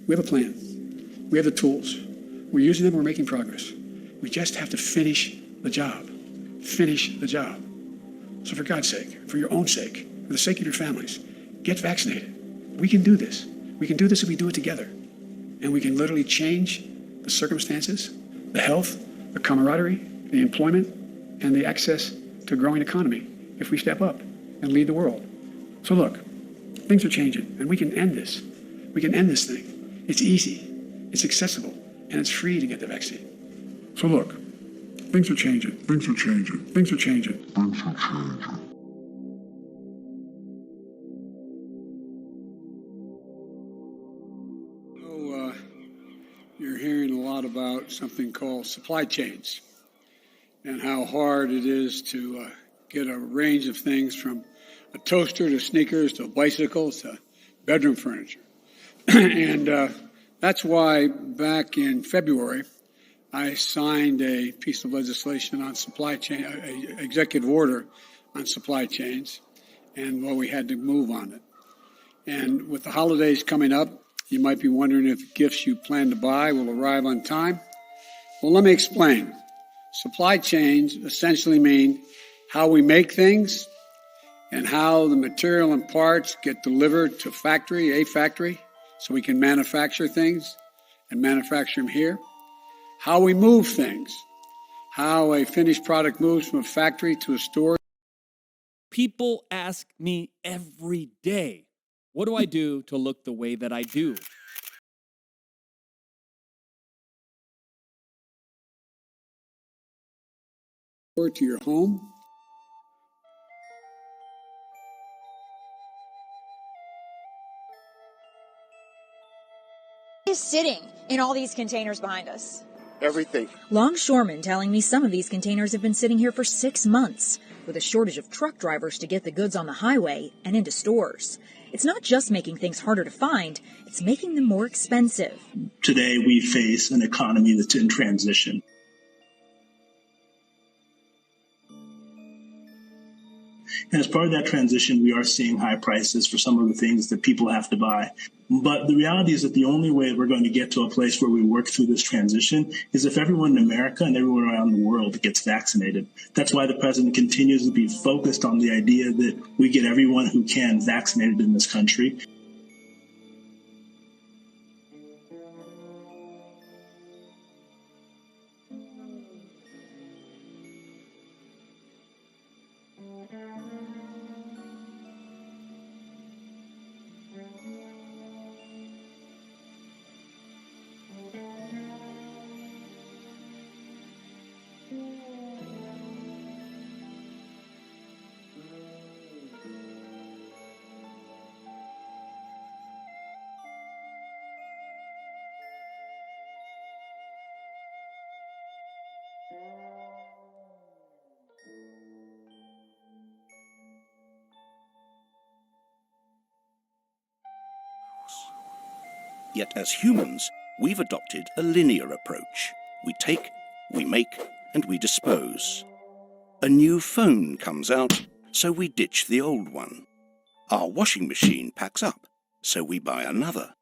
We have a plan. We have the tools. We're using them. We're making progress. We just have to finish the job. Finish the job. So for God's sake, for your own sake, for the sake of your families, get vaccinated. We can do this. We can do this if we do it together. And we can literally change the circumstances, the health, the camaraderie, the employment, and the access to a growing economy if we step up and lead the world. So look, things are changing, and we can end this. We can end this thing. It's easy, it's accessible, and it's free to get the vaccine. So look, things are changing. Things are changing. Things are changing. Things are changing. You're hearing a lot about something called supply chains and how hard it is to get a range of things from a toaster to sneakers to bicycles to bedroom furniture. And that's why back in February, I signed a piece of legislation on supply chain, an executive order on supply chains, and we had to move on it. And with the holidays coming up, you might be wondering if gifts you plan to buy will arrive on time. Well, let me explain. Supply chains essentially mean how we make things and how the material and parts get delivered to a factory, so we can manufacture things and manufacture them here. How we move things, how a finished product moves from a factory to a store. People ask me every day, what do I do to look the way that I do? Or to your home. Is sitting in all these containers behind us? Everything. Longshoremen telling me some of these containers have been sitting here for 6 months, with a shortage of truck drivers to get the goods on the highway and into stores. It's not just making things harder to find, it's making them more expensive. Today we face an economy that's in transition. And as part of that transition, we are seeing high prices for some of the things that people have to buy. But the reality is that the only way we're going to get to a place where we work through this transition is if everyone in America and everyone around the world gets vaccinated. That's why the president continues to be focused on the idea that we get everyone who can vaccinated in this country. Yet as humans, we've adopted a linear approach. We take, we make, and we dispose. A new phone comes out, so we ditch the old one. Our washing machine packs up, so we buy another.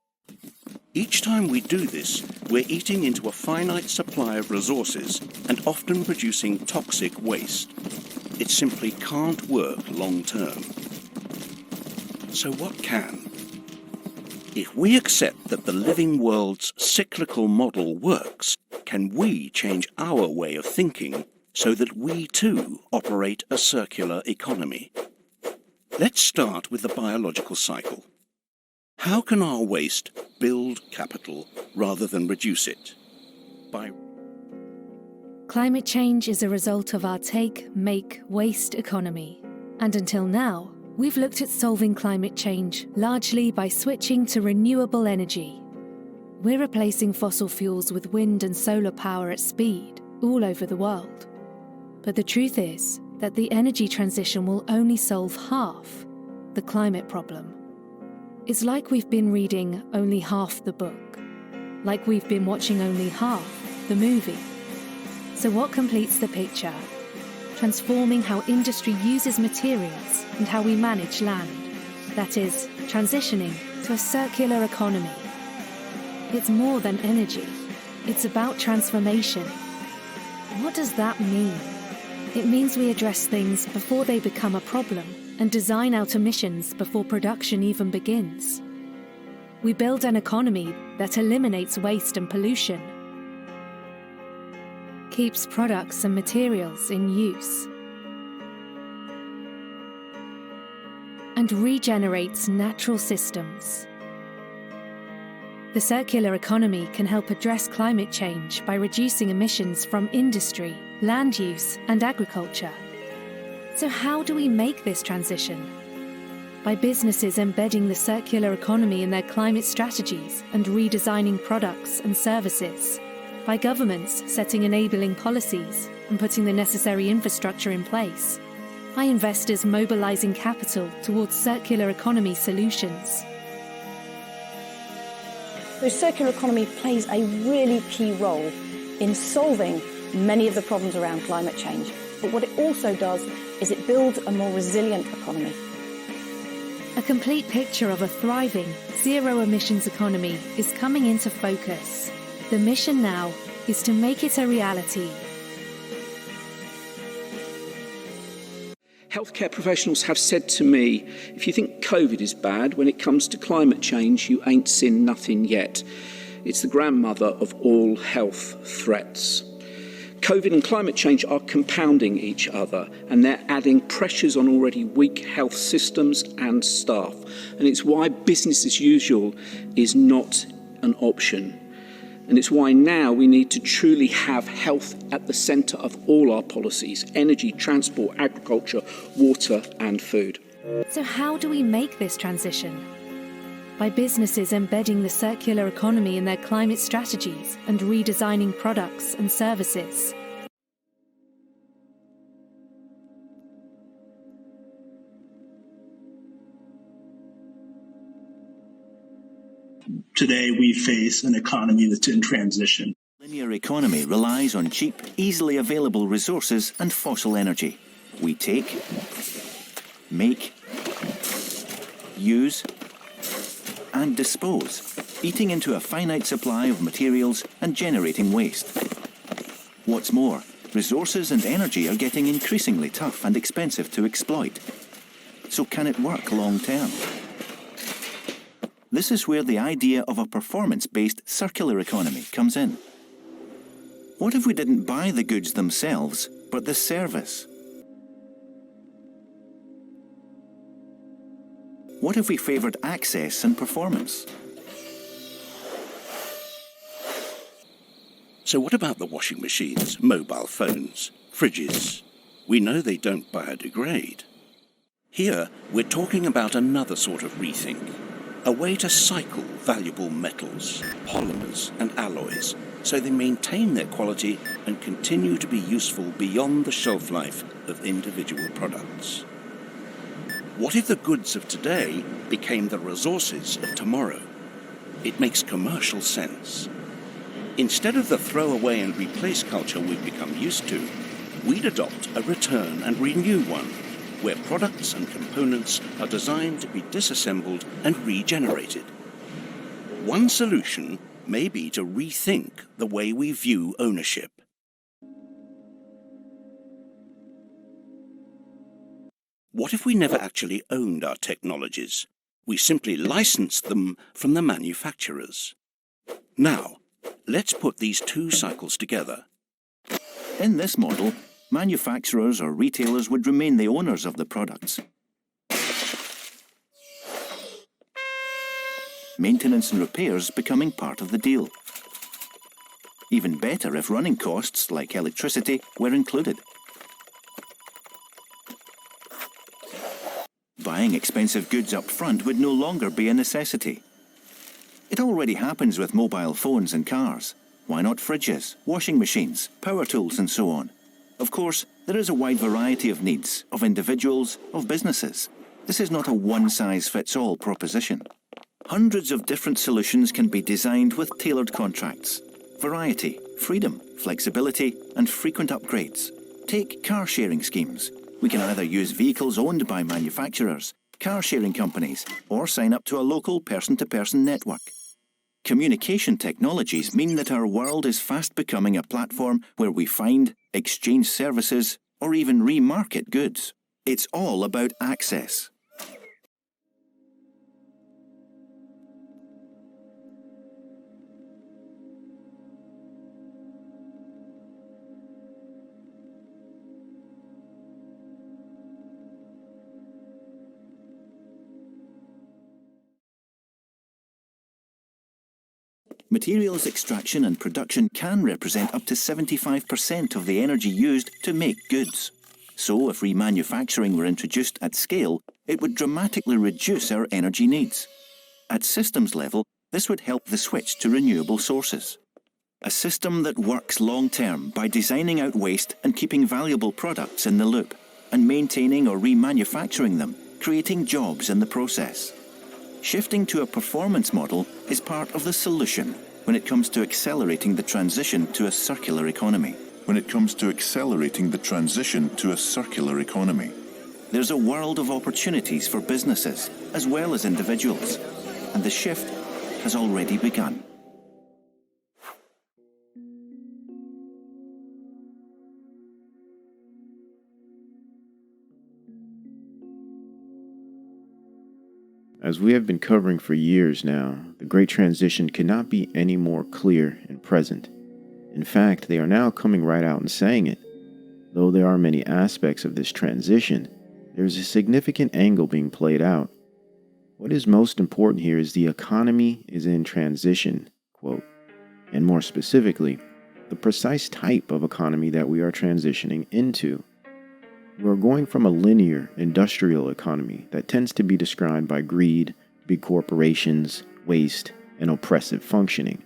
Each time we do this, we're eating into a finite supply of resources and often producing toxic waste. It simply can't work long term. So what can? If we accept that the living world's cyclical model works, can we change our way of thinking so that we too operate a circular economy? Let's start with the biological cycle. How can our waste build capital rather than reduce it? Climate change is a result of our take, make, waste economy. And until now, we've looked at solving climate change largely by switching to renewable energy. We're replacing fossil fuels with wind and solar power at speed all over the world. But the truth is that the energy transition will only solve half the climate problem. It's like we've been reading only half the book, like we've been watching only half the movie. So what completes the picture? Transforming how industry uses materials and how we manage land. That is, transitioning to a circular economy. It's more than energy. It's about transformation. What does that mean? It means we address things before they become a problem and design out emissions before production even begins. We build an economy that eliminates waste and pollution, keeps products and materials in use, and regenerates natural systems. The circular economy can help address climate change by reducing emissions from industry, land use, and agriculture. So how do we make this transition? By businesses embedding the circular economy in their climate strategies and redesigning products and services. By governments setting enabling policies and putting the necessary infrastructure in place. By investors mobilizing capital towards circular economy solutions. The circular economy plays a really key role in solving many of the problems around climate change. But what it also does is it builds a more resilient economy. A complete picture of a thriving, zero-emissions economy is coming into focus. The mission now is to make it a reality. Healthcare professionals have said to me, if you think COVID is bad, when it comes to climate change, you ain't seen nothing yet. It's the grandmother of all health threats. COVID and climate change are compounding each other, and they're adding pressures on already weak health systems and staff. And it's why business as usual is not an option. And it's why now we need to truly have health at the centre of all our policies: energy, transport, agriculture, water and food. So how do we make this transition? By businesses embedding the circular economy in their climate strategies and redesigning products and services. Today, we face an economy that's in transition. Linear economy relies on cheap, easily available resources and fossil energy. We take, make, use, and dispose, eating into a finite supply of materials and generating waste. What's more, resources and energy are getting increasingly tough and expensive to exploit. So can it work long term? This is where the idea of a performance-based circular economy comes in. What if we didn't buy the goods themselves, but the service? What if we favoured access and performance? So what about the washing machines, mobile phones, fridges? We know they don't biodegrade. Here, we're talking about another sort of rethink. A way to cycle valuable metals, polymers and alloys so they maintain their quality and continue to be useful beyond the shelf life of individual products. What if the goods of today became the resources of tomorrow? It makes commercial sense. Instead of the throw away and replace culture we've become used to, we'd adopt a return and renew one, where products and components are designed to be disassembled and regenerated. One solution may be to rethink the way we view ownership. What if we never actually owned our technologies? We simply licensed them from the manufacturers. Now, let's put these two cycles together. In this model, manufacturers or retailers would remain the owners of the products. Maintenance and repairs becoming part of the deal. Even better if running costs, like electricity, were included. Buying expensive goods up front would no longer be a necessity. It already happens with mobile phones and cars. Why not fridges, washing machines, power tools and so on? Of course, there is a wide variety of needs, of individuals, of businesses. This is not a one-size-fits-all proposition. Hundreds of different solutions can be designed with tailored contracts. Variety, freedom, flexibility, and frequent upgrades. Take car-sharing schemes. We can either use vehicles owned by manufacturers, car-sharing companies, or sign up to a local person-to-person network. Communication technologies mean that our world is fast becoming a platform where we find, exchange services, or even remarket goods. It's all about access. Materials extraction and production can represent up to 75% of the energy used to make goods. So if remanufacturing were introduced at scale, it would dramatically reduce our energy needs. At systems level, this would help the switch to renewable sources. A system that works long-term by designing out waste and keeping valuable products in the loop, and maintaining or remanufacturing them, creating jobs in the process. Shifting to a performance model is part of the solution when it comes to accelerating the transition to a circular economy. There's a world of opportunities for businesses as well as individuals, and the shift has already begun. As we have been covering for years now, the Great Transition cannot be any more clear and present. In fact, they are now coming right out and saying it. Though there are many aspects of this transition, there is a significant angle being played out. What is most important here is the economy is in transition, quote, and more specifically, the precise type of economy that we are transitioning into. We're going from a linear industrial economy that tends to be described by greed, big corporations, waste, and oppressive functioning,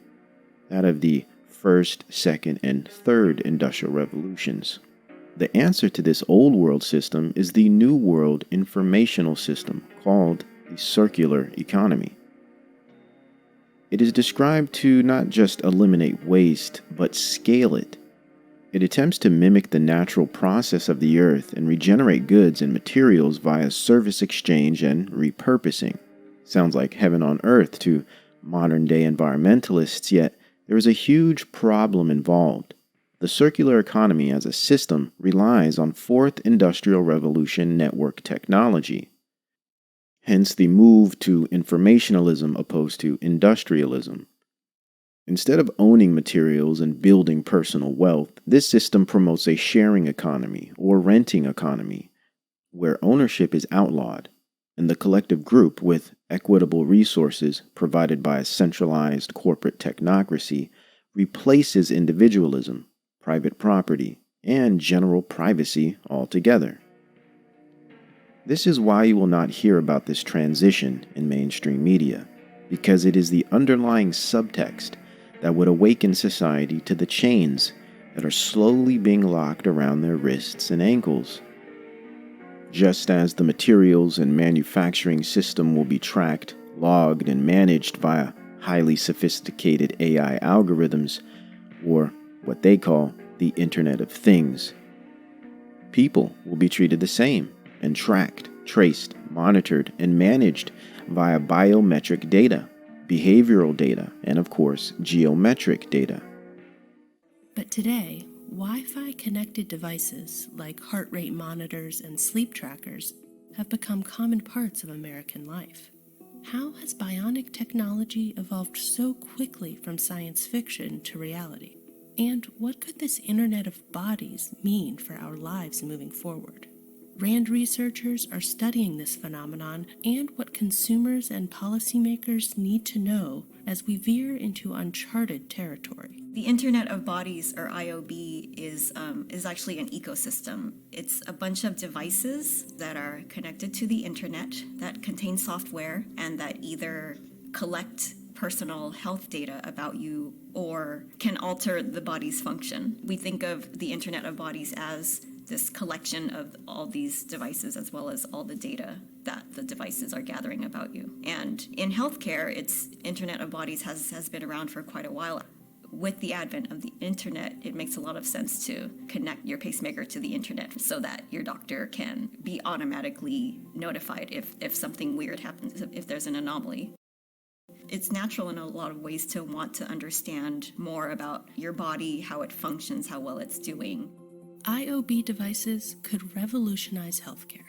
that of the first, second, and third industrial revolutions. The answer to this old world system is the new world informational system called the circular economy. It is described to not just eliminate waste, but scale it. It attempts to mimic the natural process of the earth and regenerate goods and materials via service exchange and repurposing. Sounds like heaven on earth to modern-day environmentalists, yet there is a huge problem involved. The circular economy as a system relies on fourth industrial revolution network technology. Hence the move to informationalism opposed to industrialism. Instead of owning materials and building personal wealth, this system promotes a sharing economy or renting economy, where ownership is outlawed, and the collective group with equitable resources provided by a centralized corporate technocracy replaces individualism, private property, and general privacy altogether. This is why you will not hear about this transition in mainstream media, because it is the underlying subtext that would awaken society to the chains that are slowly being locked around their wrists and ankles. Just as the materials and manufacturing system will be tracked, logged, and managed via highly sophisticated AI algorithms, or what they call the Internet of Things, people will be treated the same and tracked, traced, monitored, and managed via biometric data, behavioral data, and of course, geometric data. But today, Wi-Fi connected devices like heart rate monitors and sleep trackers have become common parts of American life. How has bionic technology evolved so quickly from science fiction to reality? And what could this Internet of Bodies mean for our lives moving forward? RAND researchers are studying this phenomenon and what consumers and policymakers need to know as we veer into uncharted territory. The Internet of Bodies, or IOB, is actually an ecosystem. It's a bunch of devices that are connected to the internet that contain software and that either collect personal health data about you or can alter the body's function. We think of the Internet of Bodies as this collection of all these devices as well as all the data that the devices are gathering about you. And in healthcare, Internet of Bodies has been around for quite a while. With the advent of the internet, it makes a lot of sense to connect your pacemaker to the internet so that your doctor can be automatically notified if something weird happens, if there's an anomaly. It's natural in a lot of ways to want to understand more about your body, how it functions, how well it's doing. IOB devices could revolutionize healthcare.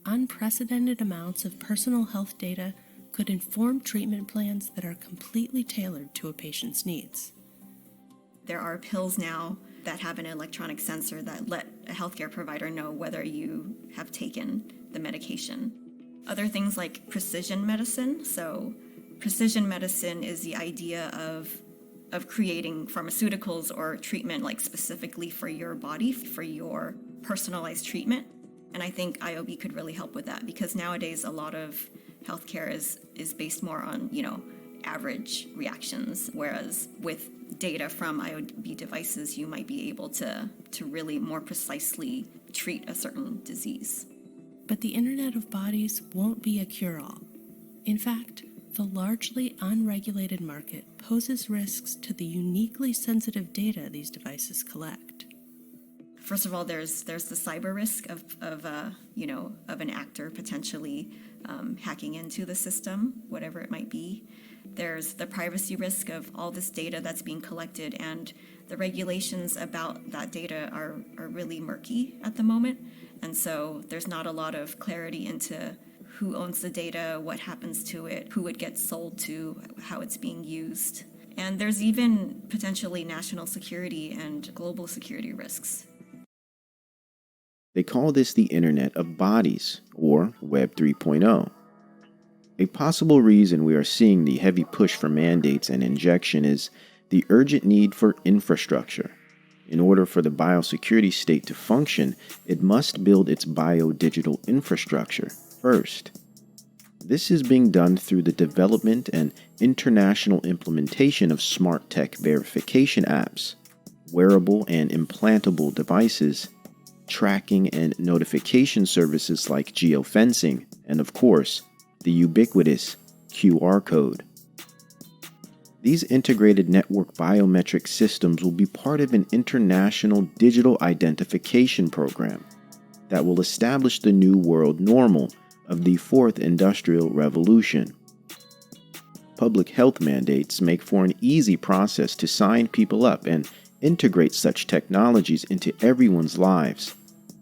Unprecedented amounts of personal health data could inform treatment plans that are completely tailored to a patient's needs. There are pills now that have an electronic sensor that let a healthcare provider know whether you have taken the medication. Other things like precision medicine. So precision medicine is the idea of creating pharmaceuticals or treatment like specifically for your body, for your personalized treatment. And I think IOB could really help with that, because nowadays a lot of healthcare is based more on, average reactions, whereas with data from IOB devices, you might be able to really more precisely treat a certain disease. But the Internet of Bodies won't be a cure-all. In fact, the largely unregulated market poses risks to the uniquely sensitive data these devices collect. First of all, there's the cyber risk of an actor potentially hacking into the system, whatever it might be. There's the privacy risk of all this data that's being collected, and the regulations about that data are really murky at the moment. And so there's not a lot of clarity into who owns the data, what happens to it, who it gets sold to, how it's being used. And there's even potentially national security and global security risks. They call this the Internet of Bodies, or Web 3.0. A possible reason we are seeing the heavy push for mandates and injection is the urgent need for infrastructure. In order for the biosecurity state to function, it must build its biodigital infrastructure first. This is being done through the development and international implementation of smart tech verification apps, wearable and implantable devices, tracking and notification services like geofencing, and of course, the ubiquitous QR code. These integrated network biometric systems will be part of an international digital identification program that will establish the new world normal of the fourth industrial revolution. Public health mandates make for an easy process to sign people up and integrate such technologies into everyone's lives.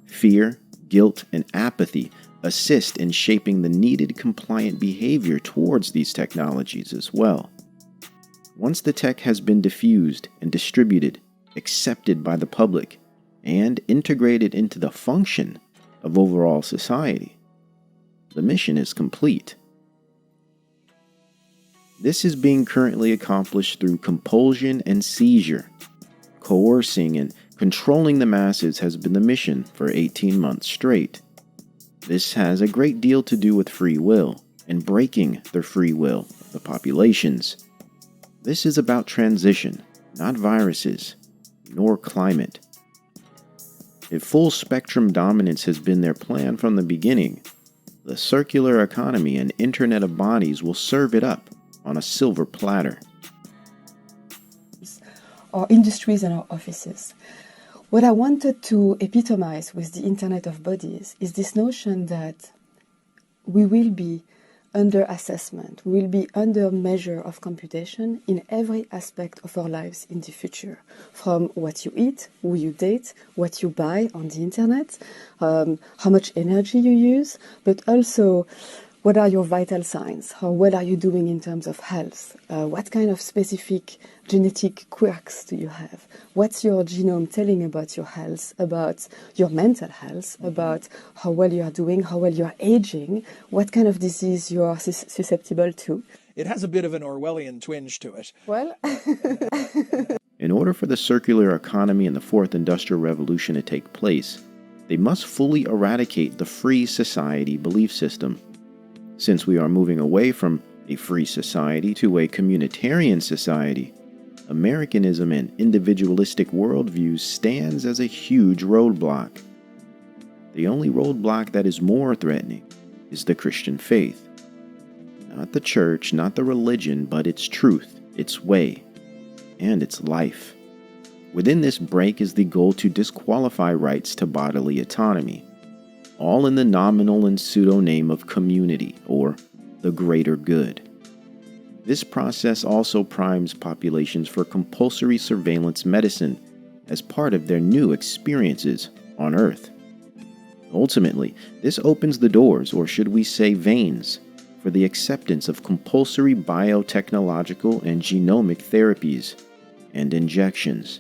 Fear, guilt, and apathy assist in shaping the needed compliant behavior towards these technologies as well. Once the tech has been diffused and distributed, accepted by the public, and integrated into the function of overall society, the mission is complete. This is being currently accomplished through compulsion and seizure. Coercing and controlling the masses has been the mission for 18 months straight. This has a great deal to do with free will and breaking the free will of the populations. This is about transition, not viruses, nor climate. If full spectrum dominance has been their plan from the beginning, the circular economy and Internet of Bodies will serve it up on a silver platter. Our industries and our offices. What I wanted to epitomize with the Internet of Bodies is this notion that we will be under assessment, we will be under measure of computation in every aspect of our lives in the future. From what you eat, who you date, what you buy on the Internet, how much energy you use, but also what are your vital signs? How well are you doing in terms of health? What kind of specific genetic quirks do you have? What's your genome telling about your health, about your mental health, about how well you are doing, how well you are aging, what kind of disease you are susceptible to? It has a bit of an Orwellian twinge to it. Well, in order for the circular economy and the fourth industrial revolution to take place, they must fully eradicate the free society belief system. Since we are moving away from a free society to a communitarian society, Americanism and individualistic worldviews stands as a huge roadblock. The only roadblock that is more threatening is the Christian faith. Not the church, not the religion, but its truth, its way, and its life. Within this break is the goal to disqualify rights to bodily autonomy, all in the nominal and pseudo name of community or the greater good. This process also primes populations for compulsory surveillance medicine as part of their new experiences on Earth. Ultimately, this opens the doors, or should we say veins, for the acceptance of compulsory biotechnological and genomic therapies and injections.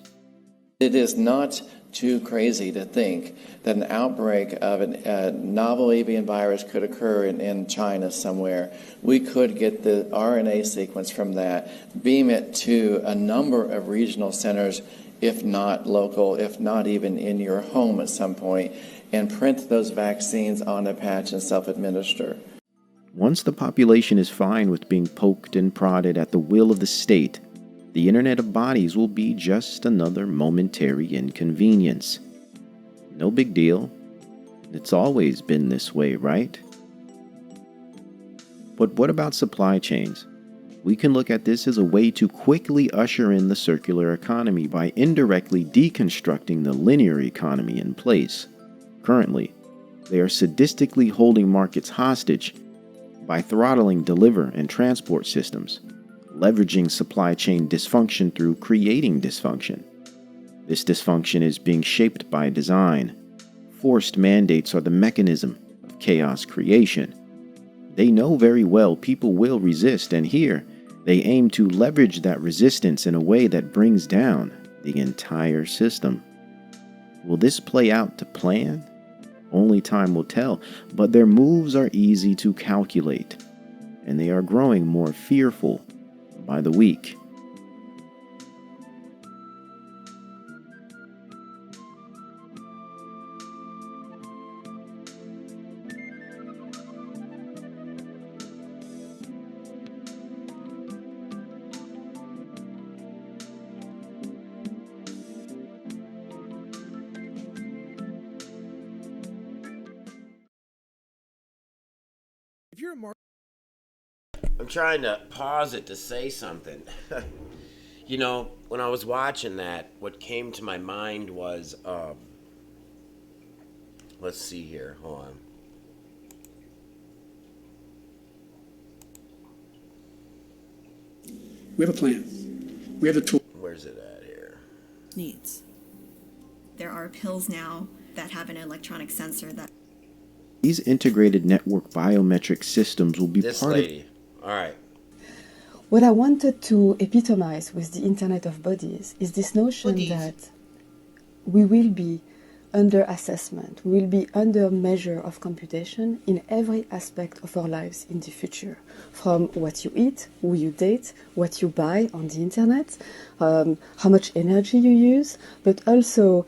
It is not too crazy to think that an outbreak of a novel avian virus could occur in China somewhere. We could get the RNA sequence from that, beam it to a number of regional centers, if not local, if not even in your home at some point, and print those vaccines on a patch and self-administer. Once the population is fine with being poked and prodded at the will of the state, the Internet of Bodies will be just another momentary inconvenience. No big deal. It's always been this way, right? But what about supply chains? We can look at this as a way to quickly usher in the circular economy by indirectly deconstructing the linear economy in place. Currently, they are sadistically holding markets hostage by throttling deliver and transport systems, leveraging supply chain dysfunction through creating dysfunction. This dysfunction is being shaped by design. Forced mandates are the mechanism of chaos creation. They know very well people will resist, and here they aim to leverage that resistance in a way that brings down the entire system. Will this play out to plan? Only time will tell, but their moves are easy to calculate, and they are growing more fearful by the week. If you're a market, I'm trying to pause it to say something. You know, when I was watching that, what came to my mind was, let's see here, hold on. We have a plan. We have the tool. Where's it at here? Needs. There are pills now that have an electronic sensor that. These integrated network biometric systems will be This part lady. All right. What I wanted to epitomize with the Internet of Bodies is this notion that we will be under assessment, we will be under measure of computation in every aspect of our lives in the future. From what you eat, who you date, what you buy on the Internet, how much energy you use, but also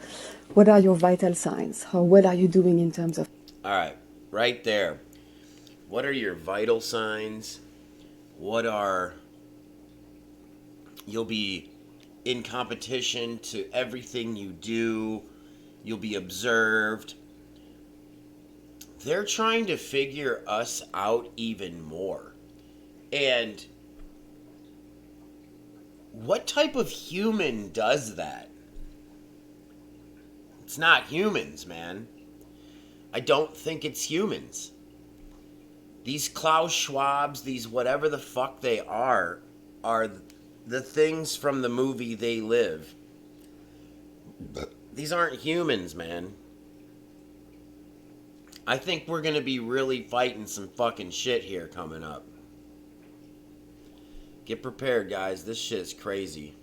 what are your vital signs, how well are you doing in terms of... All right, right there. What are your vital signs? You'll be in competition to everything you do. You'll be observed. They're trying to figure us out even more. And what type of human does that? It's not humans, man. I don't think it's humans. These Klaus Schwabs, these whatever the fuck they are the things from the movie They Live. These aren't humans, man. I think we're gonna be really fighting some fucking shit here coming up. Get prepared, guys. This shit's crazy.